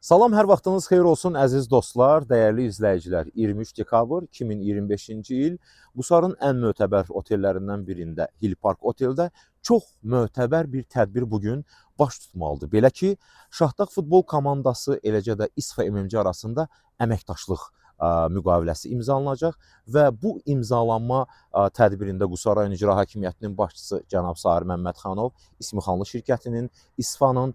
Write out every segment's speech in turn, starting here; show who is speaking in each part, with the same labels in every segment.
Speaker 1: Salam, hər vaxtınız xeyir olsun əziz dostlar, dəyərli izləyicilər. 23 dekabr 2025-ci il Qusarın ən mötəbər otellərindən birində, Hill Park oteldə çox mötəbər bir tədbir bugün baş tutmalıdır. Belə ki, Şahdağ futbol komandası, eləcə də İSFA MMC arasında əməkdaşlıq müqaviləsi imzalanacaq və bu imzalanma tədbirində Qusar rayon İcra Hakimiyyətinin başçısı cənab Sahir Məmmədxanov, İsmixanlı şirkətinin, İSFA-nın,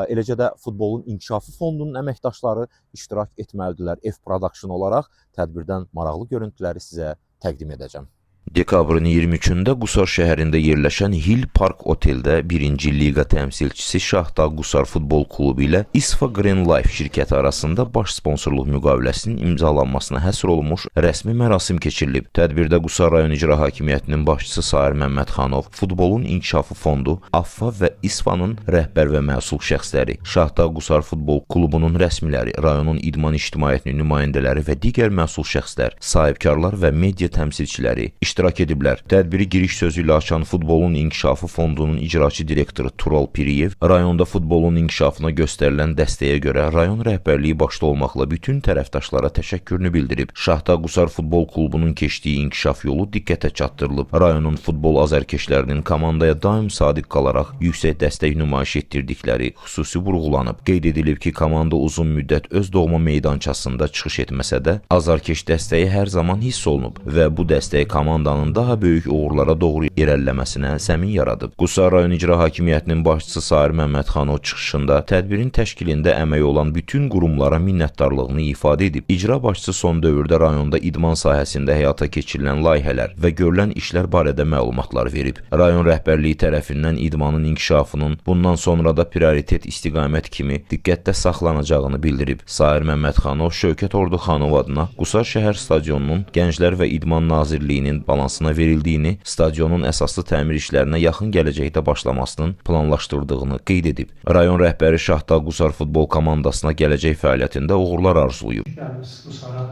Speaker 1: eləcə də futbolun inkişafı fondunun əməkdaşları iştirak etməlidirlər. F-Production olaraq tədbirdən maraqlı görüntüləri sizə təqdim edəcəm.
Speaker 2: Dekabrın 23-də Qusar şəhərində yerləşən Hill Park oteldə 1-ci liqa təmsilçisi Şahdağ Qusar futbol klubu ilə İSFA Green Life şirkəti arasında baş sponsorluq müqaviləsinin imzalanmasına həsr olunmuş rəsmi mərasim keçirilib. Tədbirdə Qusar rayon İcra Hakimiyyətinin başçısı Sahir Məmmədxanov, futbolun inkişafı fondu, AFFA və İSFA-nın rəhbər və məsul şəxsləri, Şahdağ Qusar futbol klubunun rəsmiləri, rayonun idman ictimaiyyətinin nümayəndələri və digər məsul şəxslər, sahibkarlar və media təmsilçiləri iştirak ediblər. Tədbiri giriş sözü ilə açan Futbolun İnkişafı Fondunun icraçı direktoru Tural Piriyev, rayonda futbolun inkişafına göstərilən dəstəyə görə rayon rəhbərliyi başda olmaqla bütün tərəfdaşlara təşəkkürünü bildirib. Şahdağ Qusar futbol klubunun keçdiyi inkişaf yolu diqqətə çatdırılıb. Rayonun futbol azərkeşlərinin komandaya daim sadiq qalaraq yüksək dəstək nümayiş etdirdikləri xüsusi vurğulanıb. Qeyd edilib ki, komanda uzun müddət öz doğma meydançasında çıxış etməsə də, azarkeş dəstəyi hər zaman hiss olunub və bu dəstək komandanın daha böyük uğurlara doğru irəliləməsinə zəmin yaradıb. Qusar rayon İcra Hakimiyyətinin başçısı Sahir Məmmədxanov çıxışında tədbirin təşkilində əməyi olan bütün qurumlara minnətdarlığını ifadə edib. İcra başçısı son dövrdə rayonda idman sahəsində həyata keçirilən layihələr və görülən işlər barədə məlumatlar verib. Rayon rəhbərliyi tərəfindən idmanın inkişafının bundan sonra da prioritet istiqamət kimi diqqətdə saxlanacağını bildirib. Sahir Məmmədxanov Şövkət Orduxanov adına Qusar şəhər stadionunun Gənclər və İdman Nazirliyinin balansına verildiyini, stadionun əsaslı təmir işlərinə yaxın gələcəkdə başlamasının planlaşdırdığını qeyd edib. Rayon rəhbəri Şahdağ Qusar futbol komandasına gələcək fəaliyyətində uğurlar arzulayıb.
Speaker 3: Qusara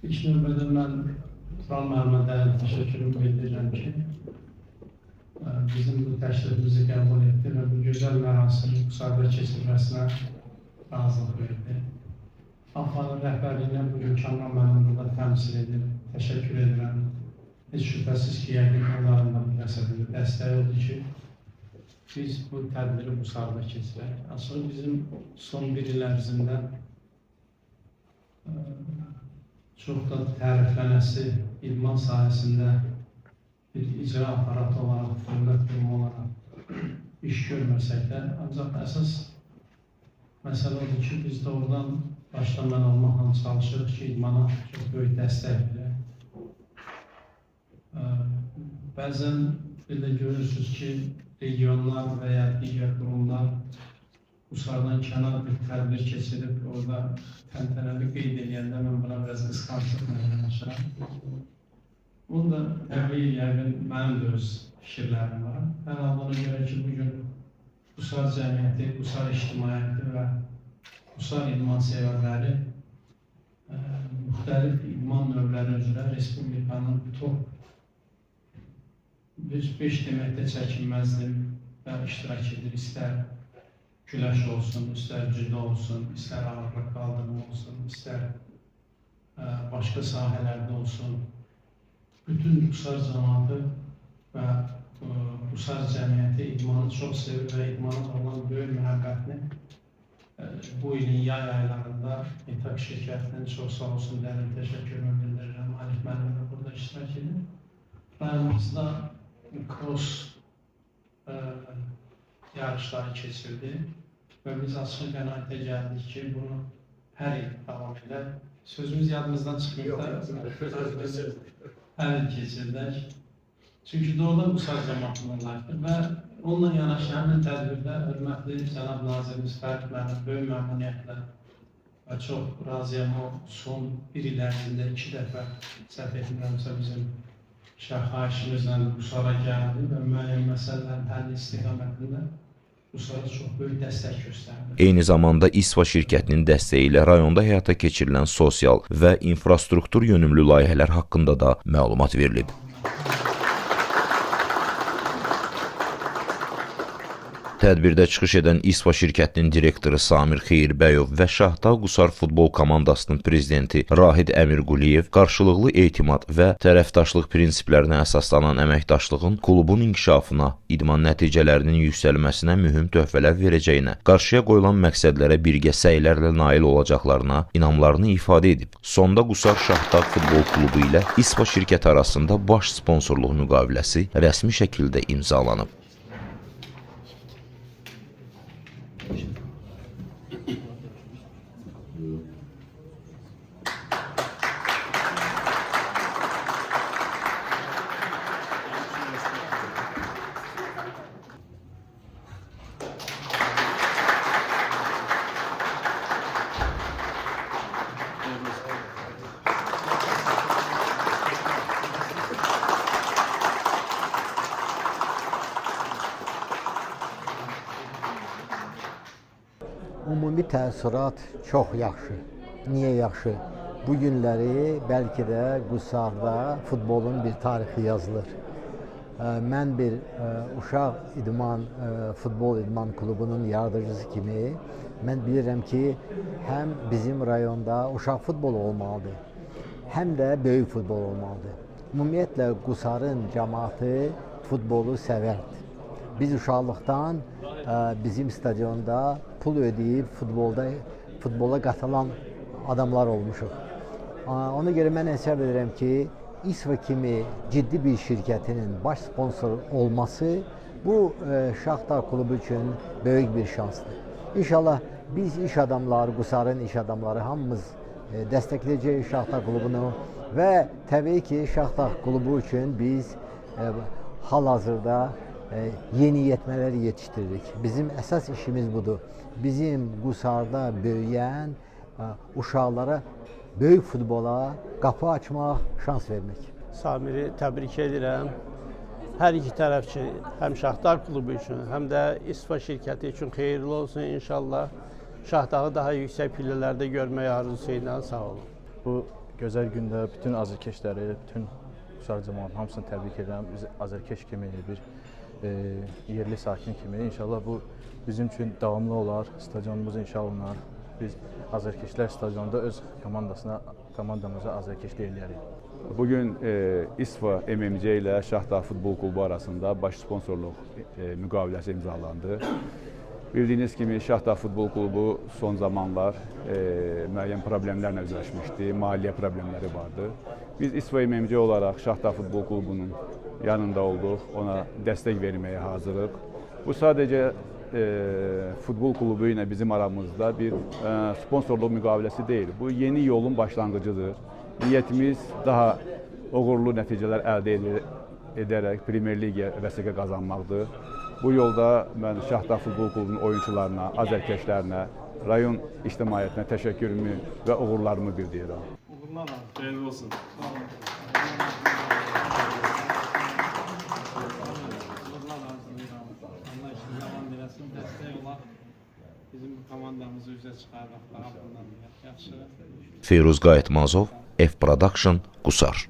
Speaker 3: ilk növbədə mən Tural müəllimə təşəkkürümü bildirirəm ki, bizim bu təşrifimizi qəbul etdi və bu gözəl mərasimi Qusarda keçirməsinə razılıq verdi. AFFA-nın rəhbərliyinə bugün Kamran müəllim burada təmsil edir. Təşəkkür edirəm. Heç şübhəsiz ki, yəqin onların da müqəssədir. Dəstəyi oldu ki, biz bu tədbiri Qusarda keçirək. Aslında bizim son bir il ərzində çox da təriflənəsi idman sahəsində bir icra aparatı olaraq, dövlət qurumu olaraq iş görməsək də, ancaq əsas məsələ odur ki, biz də oradan başdan mən olmaqla çalışırıq ki, idmana çox böyük dəstək verək. Bəzən bir də görürsünüz ki, regionlar və ya digər qurumlar Qusardan kənar bir tədbir keçirib, orada təntənəli qeyd edəndə mən buna biraz qısqanclıqla yanaşıram. Bunda təbii yəqin mənim də öz fikirlərim var. Mən ona görə ki, bugün Qusar cəmiyyəti, Qusar ictimaiyyəti və Qusar idman sevərləri müxtəlif idman növləri üzrə Respublikanın top 5 deməkdə çəkinməzdir və iştirak edir. İstər güləş olsun, istər cüdo olsun, istər ağırlıq qaldırma olsun, istər başqa sahələrdə olsun. Bütün Qusar cəmiyyəti və Qusar cəmiyyəti idmanı çox sevir və idmana olan böyük məhəbbətini bu ilin yay aylarında İTAK şirkətinin çox sağ olsun, dərin təşəkkürümü bildirirəm. Arif müəllim də burada iştirak edir. Rayonumuzda cross yarışları keçirdi və biz açıq qənaətə gəldik ki, bunu hər il davam edək. Sözümüz yadımızdan çıxmıyor da, hər il keçirdək. Çünki doğrudan Qusar cəmiyyətinin layıqdır və onunla yanaşı həmin tədbirdə hörmətli cənab nazirimiz Fərid müəllim böyük məmnuniyyətlə və çox razıyam, o son bir il ərzində 2 dəfə səhv etmirəmsə bizim şəxayişimizlə Qusara gəldi və müəyyən məsələlərin həlli istiqamətində Qusara çox böyük dəstək göstərdi.
Speaker 2: Eyni zamanda İSFA şirkətinin dəstəyi ilə rayonda həyata keçirilən sosial və infrastruktur yönümlü layihələr haqqında da məlumat verilib. Tədbirdə çıxış edən İSFA şirkətinin direktoru Samir Xeyirbəyov və Şahdağ Qusar futbol komandasının prezidenti Rahid Əmirquliyev qarşılıqlı etimad və tərəfdaşlıq prinsiplərinə əsaslanan əməkdaşlığın klubun inkişafına, idman nəticələrinin yüksəlməsinə mühüm töhfələr verəcəyinə, qarşıya qoyulan məqsədlərə birgə səylərlə nail olacaqlarına inamlarını ifadə edib. Sonda Qusar Şahdağ futbol klubu ilə İSFA şirkəti arasında baş sponsorluq müqaviləsi rəsmi şəkildə imzalanıb.
Speaker 4: Ümumi təəssürat çox yaxşı. Niyə yaxşı? Bu günləri bəlkə də Qusarda futbolun bir tarixi yazılır. Mən bir uşaq futbol idman klubunun yaradıcısı kimi mən bilirəm ki, həm bizim rayonda uşaq futbolu olmalıdır, həm də böyük futbol olmalıdır. Ümumiyyətlə Qusarın cəmaatı futbolu sevərdi. Biz uşaqlıqdan bizim stadionda pul ödəyib futbola qatılan adamlar olmuşuq. Ona görə mən hesab edirəm ki, İSFA kimi ciddi bir şirkətinin baş sponsor olması bu Şahdağ klubu üçün böyük bir şansdır. İnşallah biz iş adamları, Qusarın iş adamları hamımız dəstəkləyəcəyik Şahdağ klubunu və təbii ki, Şahdağ klubu üçün biz hal-hazırda yeniyetmələr yetişdiririk. Bizim əsas işimiz budur. Bizim Qusarda böyüyən uşaqlara böyük futbola qapı açmaq, şans vermək.
Speaker 5: Samiri təbrik edirəm. Hər iki tərəf üçün, həm Şahdağ klubu üçün, həm də İSFA şirkəti üçün xeyirli olsun inşallah. Şahdağı daha yüksək pillələrdə görmək arzusu ilə sağ olun.
Speaker 6: Bu gözəl gündə bütün azərkeşləri, bütün Qusar cəmaatının hamısını təbrik edirəm. Biz azərkeş kimi bir yerli sakin kimi. İnşallah bu bizim üçün davamlı olar, stadionumuz inşa olunar. Biz azərkeşlər stadionda öz komandamıza azərkeşlik eləyərik.
Speaker 7: Bugün İSFA MMC ilə Şahdağ Futbol Klubu arasında baş sponsorluq müqaviləsi imzalandı. Bildiyiniz kimi Şahdağ Futbol Klubu son zamanlar müəyyən problemlərlə üzləşmişdi, maliyyə problemləri vardı. Biz İSFA MMC olaraq Şahdağ Futbol Klubunun yanında olduq, ona dəstək verməyə hazırıq. Bu sadəcə futbol klubu ilə bizim aramızda bir sponsorluq müqaviləsi deyil. Bu yeni yolun başlanğıcıdır. Niyyətimiz daha uğurlu nəticələr əldə edərək Premyer Liga vəsiqə qazanmaqdır. Bu yolda mən Şahdağ Futbol Klubunun oyunçularına, azərkeşlərinə, rayon ictimaiyyətinə təşəkkürümü və uğurlarımı bildirirəm.
Speaker 3: Uğurlar abi.
Speaker 8: Xeyirli olsun.
Speaker 3: Bizim komandamızı üzə çıxarmaq daha bundan yaxşı.
Speaker 2: Feyruz Qayıtmazov, F Production, Qusar.